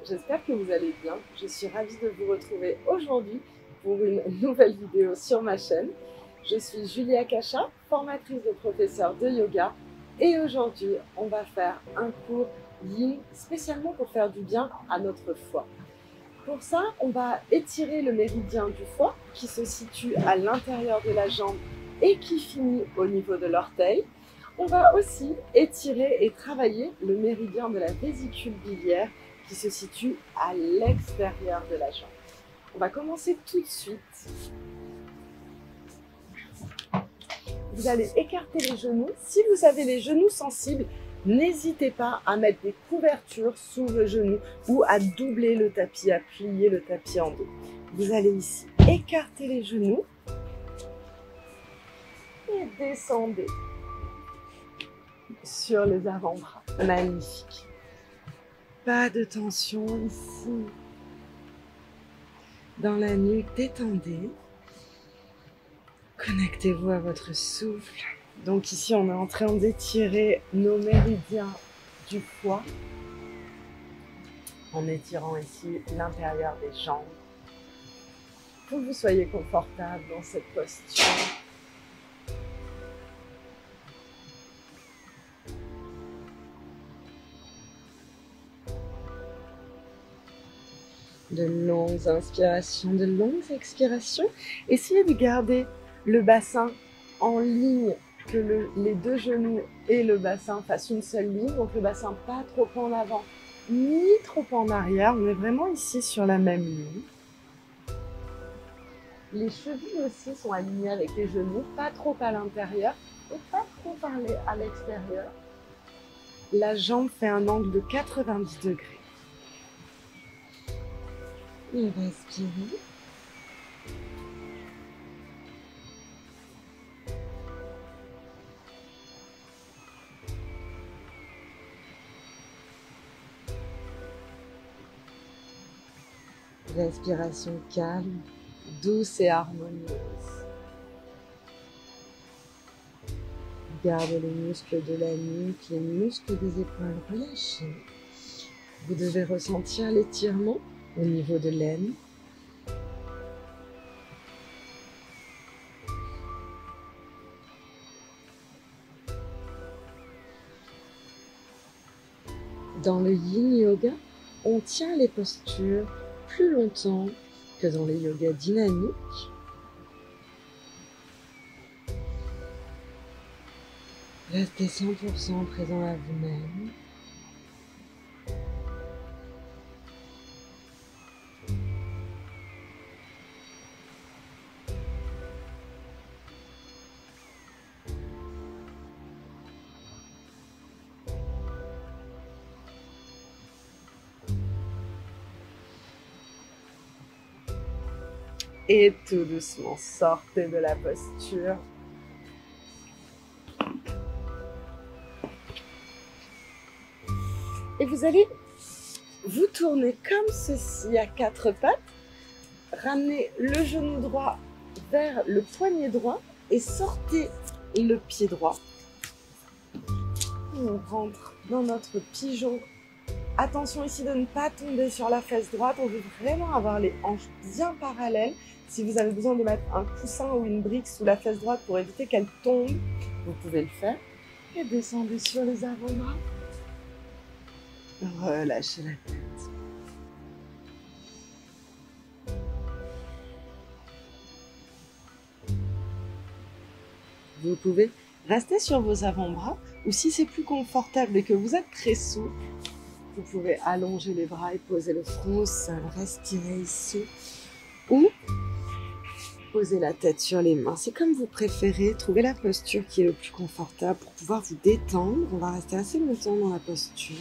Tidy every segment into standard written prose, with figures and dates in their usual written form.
j'espère que vous allez bien. Je suis ravie de vous retrouver aujourd'hui pour une nouvelle vidéo sur ma chaîne. Je suis Julia Kacha, formatrice de professeur de yoga et aujourd'hui on va faire un cours yin spécialement pour faire du bien à notre foie. Pour ça, on va étirer le méridien du foie qui se situe à l'intérieur de la jambe et qui finit au niveau de l'orteil. On va aussi étirer et travailler le méridien de la vésicule biliaire qui se situe à l'extérieur de la jambe. On va commencer tout de suite. Vous allez écarter les genoux. Si vous avez les genoux sensibles, n'hésitez pas à mettre des couvertures sous vos genoux ou à doubler le tapis, à plier le tapis en deux. Vous allez ici écarter les genoux et descendez sur les avant-bras. Magnifique. Pas de tension ici. Dans la nuque, détendez. Connectez-vous à votre souffle. Donc ici, on est en train d'étirer nos méridiens du foie en étirant ici l'intérieur des jambes pour que vous soyez confortable dans cette posture. De longues inspirations, de longues expirations. Essayez de garder le bassin en ligne, que les deux genoux et le bassin fassent une seule ligne. Donc le bassin pas trop en avant ni trop en arrière. On est vraiment ici sur la même ligne. Les chevilles aussi sont alignées avec les genoux, pas trop à l'intérieur et pas trop à l'extérieur. La jambe fait un angle de 90 degrés. Et respirez. Respiration calme, douce et harmonieuse. Gardez les muscles de la nuque, les muscles des épaules relâchés. Vous devez ressentir l'étirement au niveau de l'aine. Dans le yin yoga, on tient les postures plus longtemps que dans les yogas dynamiques. Restez 100% présent à vous-même. Et tout doucement, sortez de la posture. Et vous allez vous tourner comme ceci à quatre pattes. Ramenez le genou droit vers le poignet droit et sortez le pied droit. On rentre dans notre pigeon. Attention ici de ne pas tomber sur la fesse droite. On veut vraiment avoir les hanches bien parallèles. Si vous avez besoin de mettre un coussin ou une brique sous la fesse droite pour éviter qu'elle tombe, vous pouvez le faire. Et descendez sur les avant-bras. Relâchez la tête. Vous pouvez rester sur vos avant-bras ou si c'est plus confortable et que vous êtes très souple, vous pouvez allonger les bras et poser le front au sol, respirer ici ou poser la tête sur les mains. C'est comme vous préférez, trouvez la posture qui est le plus confortable pour pouvoir vous détendre. On va rester assez longtemps dans la posture.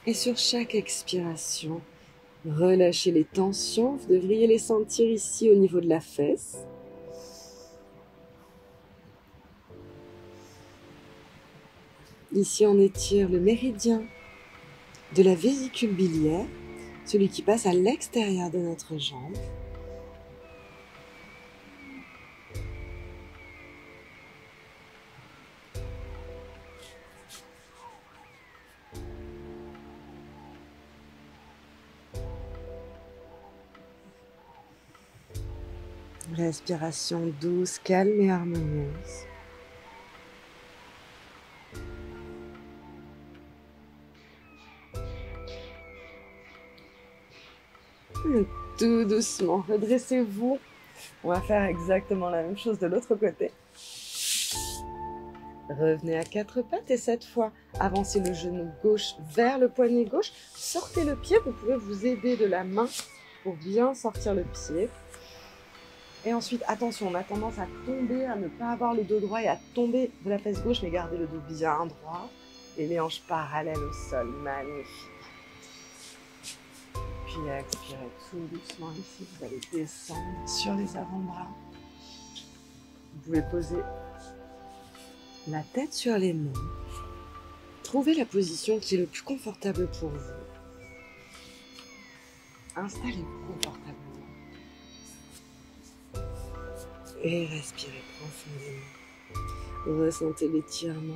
Et sur chaque expiration, relâchez les tensions. Vous devriez les sentir ici au niveau de la fesse. Ici, on étire le méridien de la vésicule biliaire, celui qui passe à l'extérieur de notre jambe. Respiration douce, calme et harmonieuse. Et tout doucement, redressez-vous. On va faire exactement la même chose de l'autre côté. Revenez à quatre pattes et cette fois, avancez le genou gauche vers le poignet gauche. Sortez le pied, vous pouvez vous aider de la main pour bien sortir le pied. Et ensuite, attention, on a tendance à tomber, à ne pas avoir le dos droit et à tomber de la fesse gauche, mais garder le dos bien droit et les hanches parallèles au sol. Magnifique. Puis expirez tout doucement ici, vous allez descendre sur les avant-bras. Vous pouvez poser la tête sur les mains. Trouvez la position qui est le plus confortable pour vous. Installez-vous confortablement. Et respirez profondément. Ressentez l'étirement.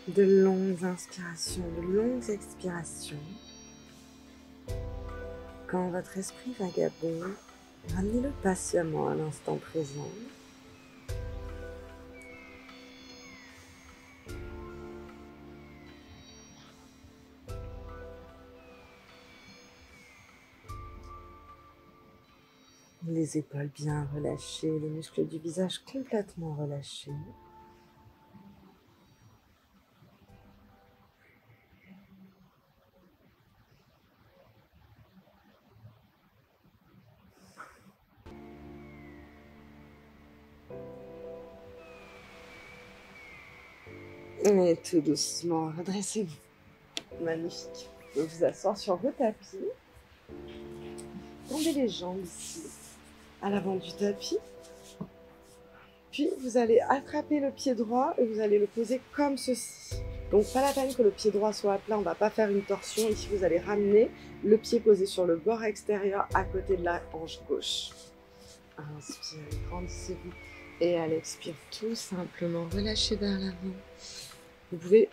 De longues inspirations, de longues expirations. Quand votre esprit vagabonde, ramenez-le patiemment à l'instant présent. Les épaules bien relâchées, les muscles du visage complètement relâchés. Et tout doucement, redressez-vous. Magnifique. Vous pouvez vous asseoir sur vos tapis. Tendez les jambes ici, à l'avant du tapis. Puis vous allez attraper le pied droit et vous allez le poser comme ceci. Donc pas la peine que le pied droit soit à plat, on ne va pas faire une torsion. Ici vous allez ramener le pied posé sur le bord extérieur à côté de la hanche gauche. Inspirez, grandissez-vous. Et à l'expire, tout simplement relâchez vers l'avant. Vous pouvez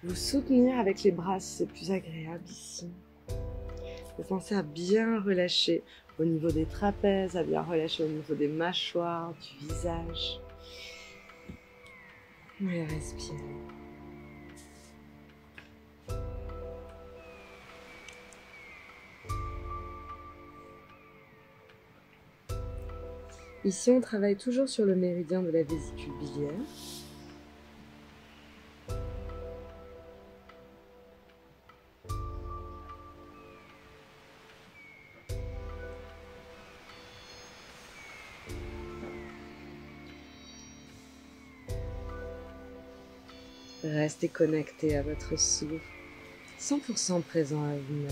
vous soutenir avec les bras si c'est plus agréable ici. Vous pensez à bien relâcher au niveau des trapèzes, à bien relâcher au niveau des mâchoires, du visage. Et respirez. Ici, on travaille toujours sur le méridien de la vésicule biliaire. Restez connecté à votre souffle, 100% présent à vous-même.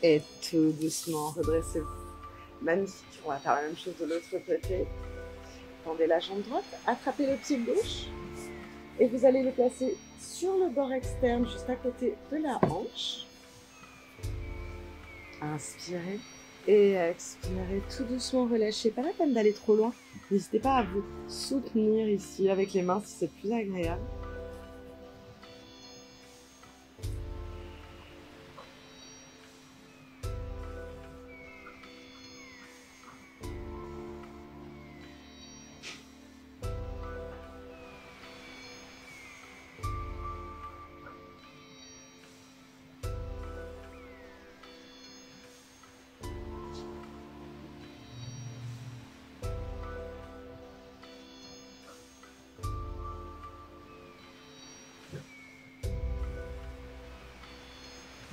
Et tout doucement, redressez-vous. Magnifique. On va faire la même chose de l'autre côté. Tendez la jambe droite, attrapez le pied gauche et vous allez le placer sur le bord externe, juste à côté de la hanche. Inspirez et expirez tout doucement, relâchez. Pas la peine d'aller trop loin. N'hésitez pas à vous soutenir ici avec les mains si c'est plus agréable.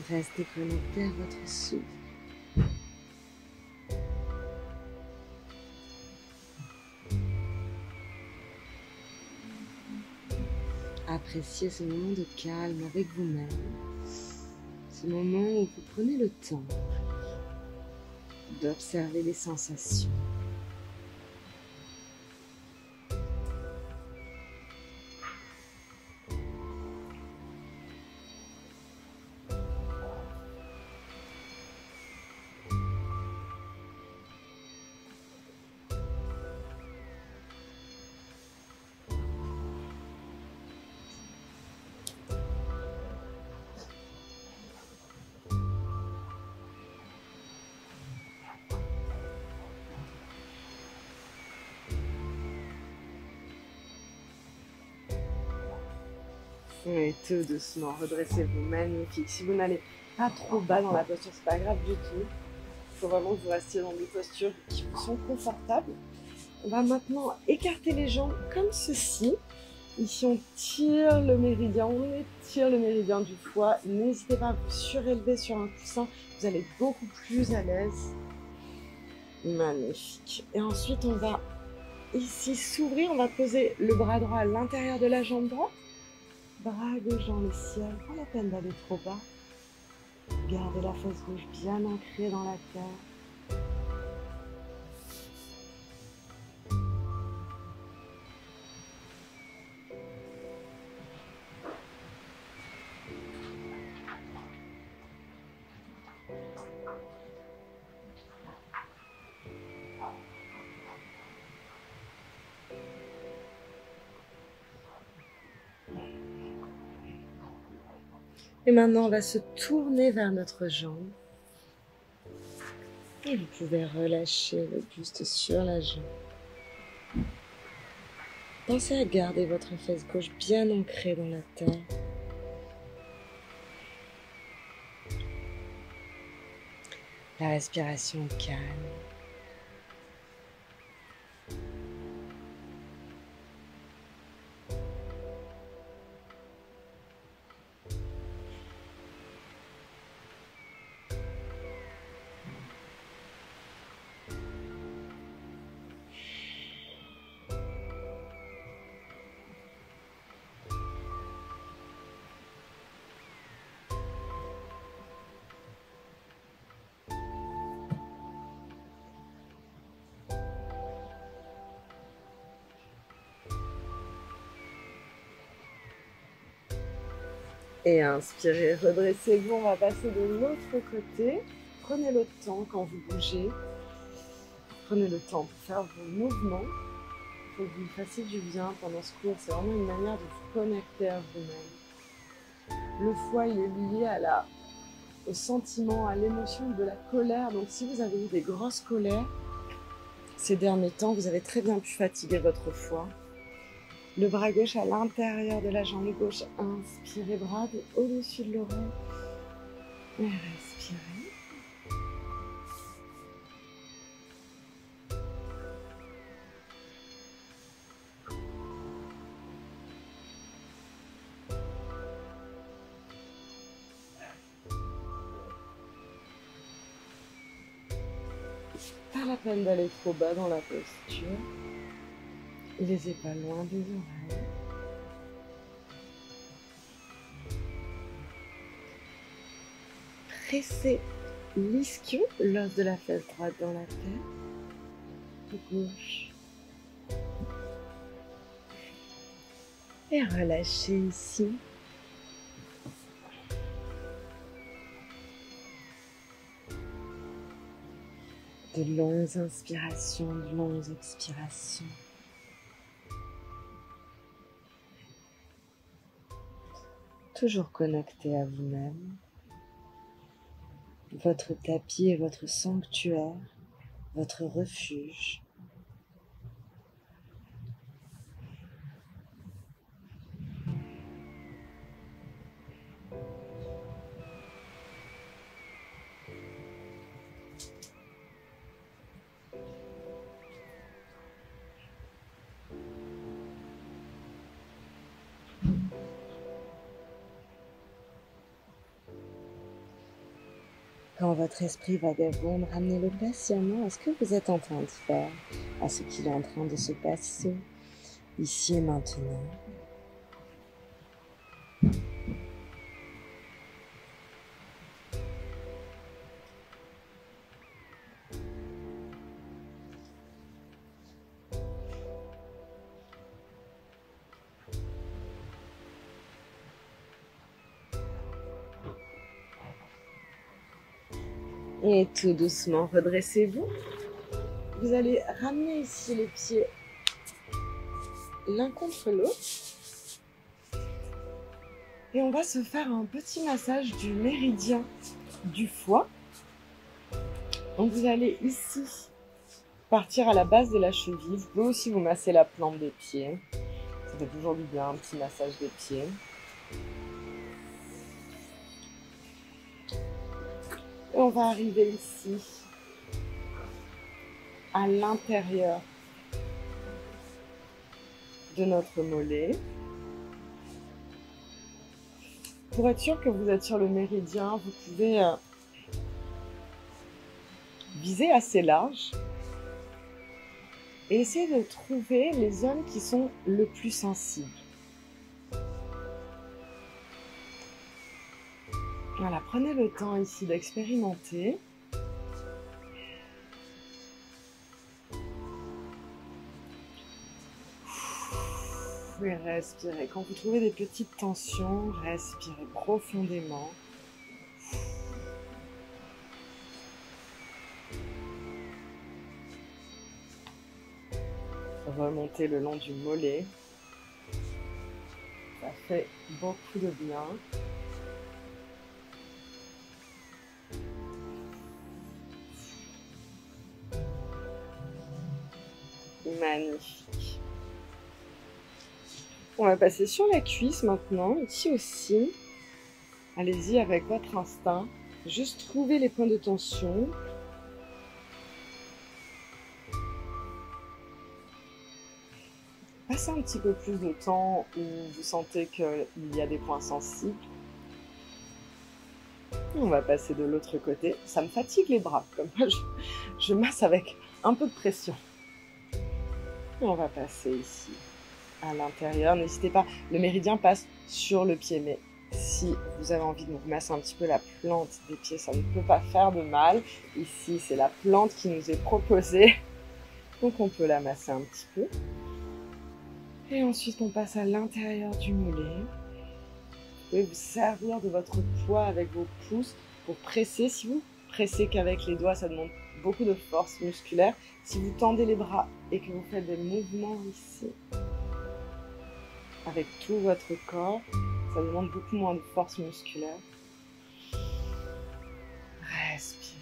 Restez connecté à votre souffle. Appréciez ce moment de calme avec vous-même. Ce moment où vous prenez le temps d'observer les sensations. Et tout doucement, redressez-vous, magnifique. Si vous n'allez pas trop bas dans la posture, c'est pas grave du tout. Il faut vraiment que vous restiez dans des postures qui vous sont confortables. On va maintenant écarter les jambes comme ceci. Ici, on tire le méridien, on étire le méridien du foie. N'hésitez pas à vous surélever sur un coussin, vous allez être beaucoup plus à l'aise. Magnifique. Et ensuite, on va ici s'ouvrir, on va poser le bras droit à l'intérieur de la jambe droite. Bras gauche dans le ciel, pas la peine d'aller trop bas. Gardez la fesse gauche bien ancrée dans la terre. Et maintenant, on va se tourner vers notre jambe. Et vous pouvez relâcher le buste sur la jambe. Pensez à garder votre fesse gauche bien ancrée dans la terre. La respiration calme. Et inspirez, redressez-vous, on va passer de l'autre côté. Prenez le temps quand vous bougez. Prenez le temps pour faire vos mouvements. Il faut que vous fassiez du bien pendant ce cours. C'est vraiment une manière de vous connecter à vous-même. Le foie, il est lié au sentiment, à l'émotion de la colère. Donc si vous avez eu des grosses colères ces derniers temps, vous avez très bien pu fatiguer votre foie. Le bras gauche à l'intérieur de la jambe gauche. Inspirez, bras au-dessus de l'oreille. Et respirez. Pas la peine d'aller trop bas dans la posture. Les épaules loin des oreilles. Pressez l'ischio, l'os de la fesse droite dans la terre. Gauche. Et relâchez ici. De longues inspirations, de longues expirations. Toujours connecté à vous-même. Votre tapis est votre sanctuaire, votre refuge. Quand votre esprit vagabonde, ramenez-le patiemment à ce que vous êtes en train de faire, à ce qu'il est en train de se passer, ici et maintenant. Et tout doucement, redressez-vous. Vous allez ramener ici les pieds l'un contre l'autre. Et on va se faire un petit massage du méridien du foie. Donc vous allez ici partir à la base de la cheville. Vous pouvez aussi vous masser la plante des pieds. Ça fait toujours du bien, un petit massage des pieds. Et on va arriver ici, à l'intérieur de notre mollet. Pour être sûr que vous êtes sur le méridien, vous pouvez viser assez large et essayer de trouver les zones qui sont le plus sensibles. Voilà, prenez le temps ici d'expérimenter. Et respirez. Quand vous trouvez des petites tensions, respirez profondément. Remontez le long du mollet. Ça fait beaucoup de bien. Magnifique. On va passer sur la cuisse maintenant, ici aussi. Allez-y avec votre instinct. Juste trouvez les points de tension. Passez un petit peu plus de temps où vous sentez qu'il y a des points sensibles. On va passer de l'autre côté. Ça me fatigue les bras, comme moi je masse avec un peu de pression. Et on va passer ici à l'intérieur. N'hésitez pas, le méridien passe sur le pied, mais si vous avez envie de vous masser un petit peu la plante des pieds, ça ne peut pas faire de mal. Ici, c'est la plante qui nous est proposée, donc on peut la masser un petit peu. Et ensuite, on passe à l'intérieur du mollet. Vous pouvez vous servir de votre poids avec vos pouces pour presser. Si vous pressez qu'avec les doigts, ça demande beaucoup de force musculaire. Si vous tendez les bras et que vous faites des mouvements ici, avec tout votre corps, ça demande beaucoup moins de force musculaire. Respirez.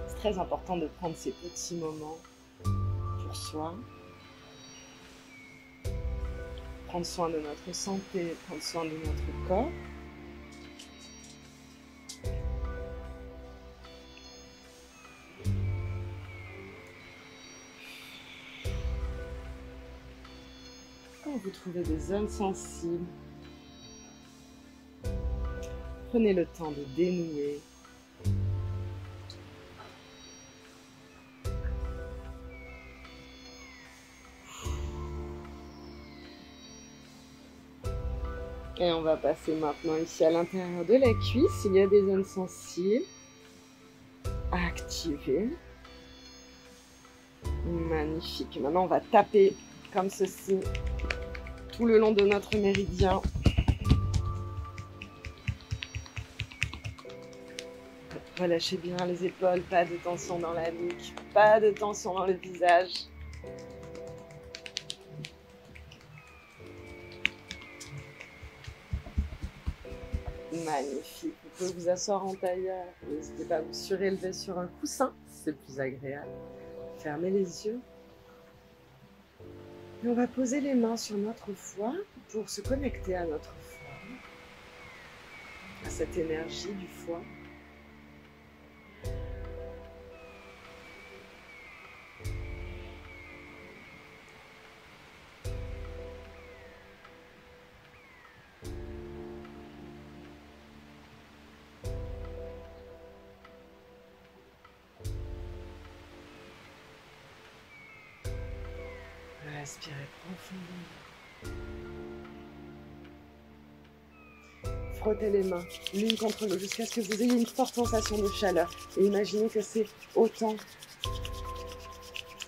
C'est très important de prendre ces petits moments pour soi. Prendre soin de notre santé, prendre soin de notre corps. Quand vous trouvez des zones sensibles, prenez le temps de dénouer. Et on va passer maintenant ici à l'intérieur de la cuisse. Il y a des zones sensibles. Activez. Magnifique. Maintenant, on va taper comme ceci tout le long de notre méridien. Relâchez bien les épaules, pas de tension dans la nuque, pas de tension dans le visage. Magnifique. Vous pouvez vous asseoir en tailleur. N'hésitez pas à vous surélever sur un coussin, c'est plus agréable. Fermez les yeux. Et on va poser les mains sur notre foie pour se connecter à notre foie, à cette énergie du foie. Respirez profondément. Frottez les mains l'une contre l'autre jusqu'à ce que vous ayez une forte sensation de chaleur. Et imaginez que c'est autant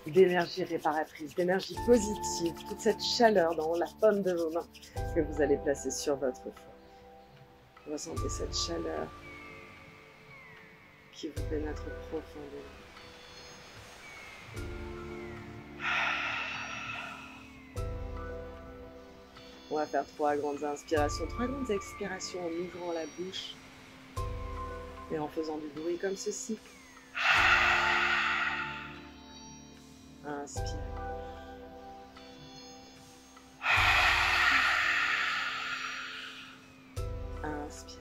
d'énergie réparatrice, d'énergie positive, toute cette chaleur dans la paume de vos mains que vous allez placer sur votre foie. Ressentez cette chaleur qui vous pénètre profondément. On va faire 3 grandes inspirations, 3 grandes expirations en ouvrant la bouche et en faisant du bruit comme ceci. Inspirez. Inspirez.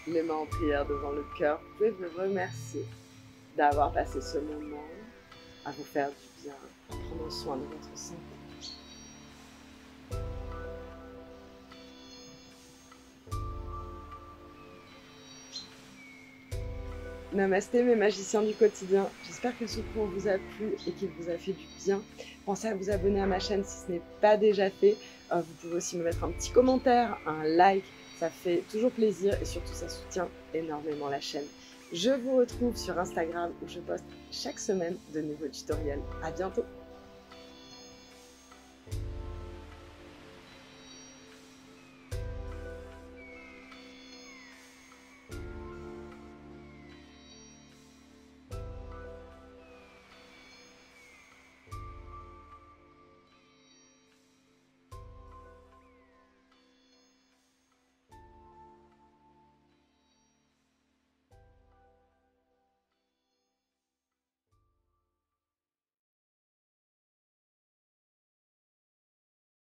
Les mains en prière devant le cœur, vous pouvez vous remercier d'avoir passé ce moment à vous faire du bien, à prendre soin de votre santé. Namasté mes magiciens du quotidien, j'espère que ce cours vous a plu et qu'il vous a fait du bien. Pensez à vous abonner à ma chaîne si ce n'est pas déjà fait. Vous pouvez aussi me mettre un petit commentaire, un like, ça fait toujours plaisir et surtout ça soutient énormément la chaîne. Je vous retrouve sur Instagram où je poste chaque semaine de nouveaux tutoriels. À bientôt!